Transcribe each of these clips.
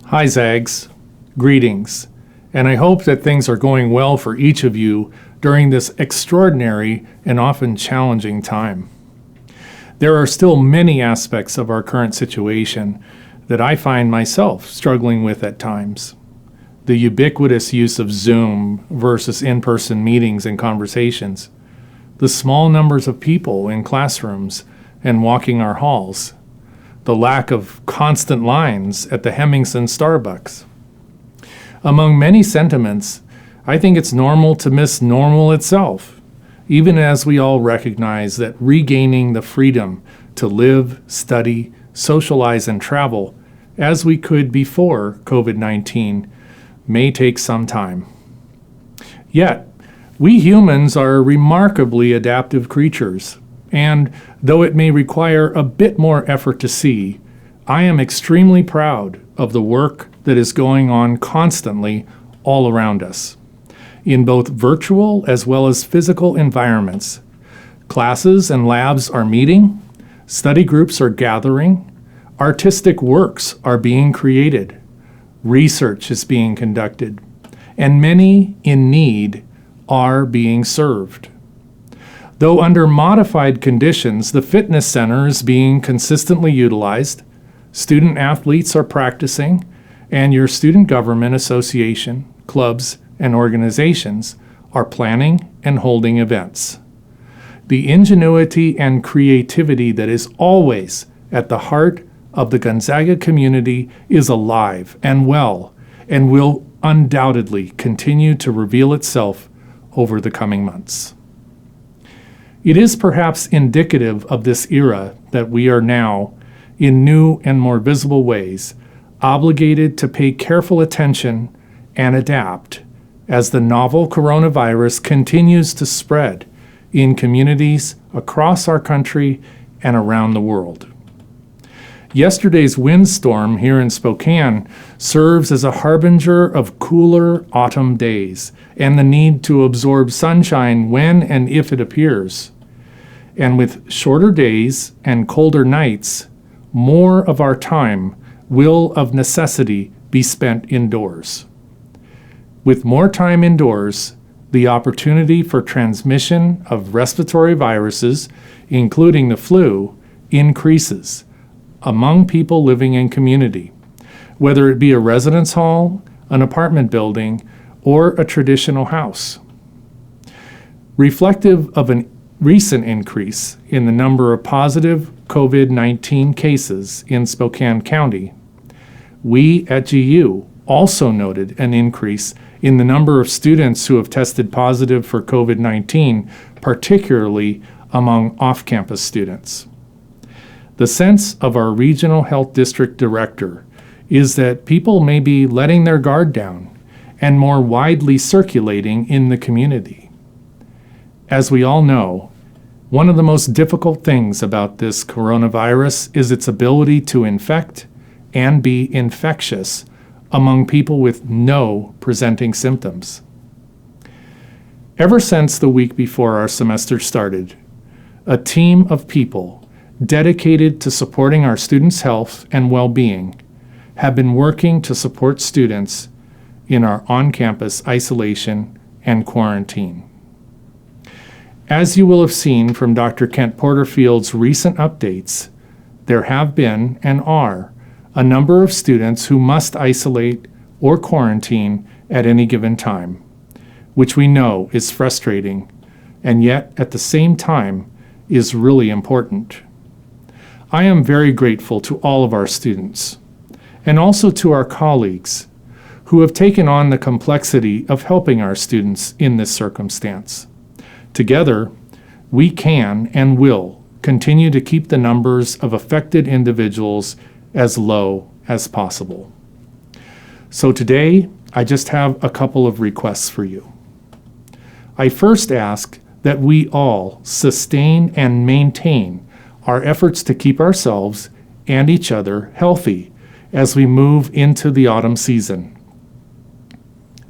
Hi, Zags. Greetings. And I hope that things are going well for each of you during this extraordinary and often challenging time. There are still many aspects of our current situation that I find myself struggling with at times. The ubiquitous use of Zoom versus in-person meetings and conversations, the small numbers of people in classrooms and walking our halls, the lack of constant lines at the Hemmingson Starbucks. Among many sentiments, I think it's normal to miss normal itself, even as we all recognize that regaining the freedom to live, study, socialize, and travel as we could before COVID-19 may take some time. Yet, we humans are remarkably adaptive creatures, and though it may require a bit more effort to see, I am extremely proud of the work that is going on constantly all around us, in both virtual as well as physical environments. Classes and labs are meeting, study groups are gathering, artistic works are being created, research is being conducted, and many in need are being served. Though under modified conditions, the fitness center is being consistently utilized, student athletes are practicing, and your student government association, clubs, and organizations are planning and holding events. The ingenuity and creativity that is always at the heart of the Gonzaga community is alive and well, and will undoubtedly continue to reveal itself over the coming months. It is perhaps indicative of this era that we are now, in new and more visible ways, obligated to pay careful attention and adapt as the novel coronavirus continues to spread in communities across our country and around the world. Yesterday's windstorm here in Spokane serves as a harbinger of cooler autumn days and the need to absorb sunshine when and if it appears. And with shorter days and colder nights, more of our time will of necessity be spent indoors. With more time indoors, the opportunity for transmission of respiratory viruses, including the flu, increases among people living in community, whether it be a residence hall, an apartment building, or a traditional house. Reflective of a recent increase in the number of positive COVID-19 cases in Spokane County, we at GU also noted an increase in the number of students who have tested positive for COVID-19, particularly among off-campus students. The sense of our regional health district director is that people may be letting their guard down and more widely circulating in the community. As we all know, one of the most difficult things about this coronavirus is its ability to infect and be infectious among people with no presenting symptoms. Ever since the week before our semester started, a team of people dedicated to supporting our students' health and well-being have been working to support students in our on-campus isolation and quarantine. As you will have seen from Dr. Kent Porterfield's recent updates, there have been and are a number of students who must isolate or quarantine at any given time, which we know is frustrating and yet at the same time is really important. I am very grateful to all of our students and also to our colleagues who have taken on the complexity of helping our students in this circumstance. Together, we can and will continue to keep the numbers of affected individuals as low as possible. So today, I just have a couple of requests for you. I first ask that we all sustain and maintain our efforts to keep ourselves and each other healthy as we move into the autumn season.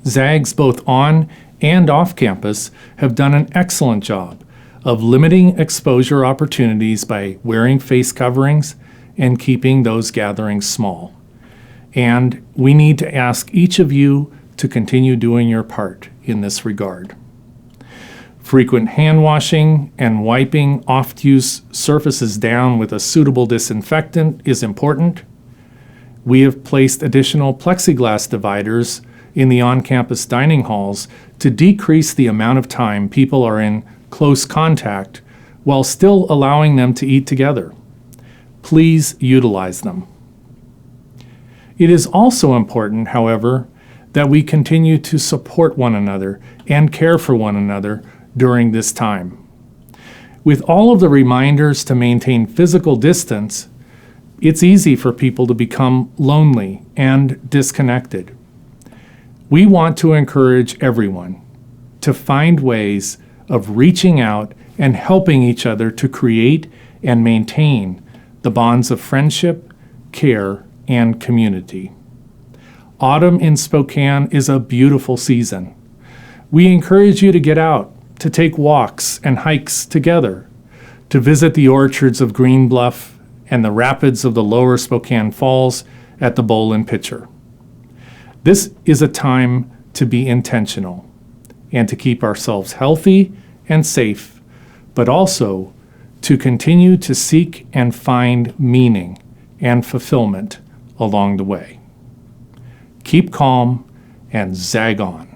Zags both on and off campus have done an excellent job of limiting exposure opportunities by wearing face coverings and keeping those gatherings small. and we need to ask each of you to continue doing your part in this regard. Frequent hand washing and wiping oft-used surfaces down with a suitable disinfectant is important. We have placed additional plexiglass dividers in the on-campus dining halls to decrease the amount of time people are in close contact while still allowing them to eat together. Please utilize them. It is also important, however, that we continue to support one another and care for one another during this time. With all of the reminders to maintain physical distance, it's easy for people to become lonely and disconnected. We want to encourage everyone to find ways of reaching out and helping each other to create and maintain the bonds of friendship, care, and community. Autumn in Spokane is a beautiful season. We encourage you to get out, to take walks and hikes together, to visit the orchards of Green Bluff and the rapids of the lower Spokane Falls at the Bowl and Pitcher. This is a time to be intentional and to keep ourselves healthy and safe, but also to continue to seek and find meaning and fulfillment along the way. Keep calm and zag on.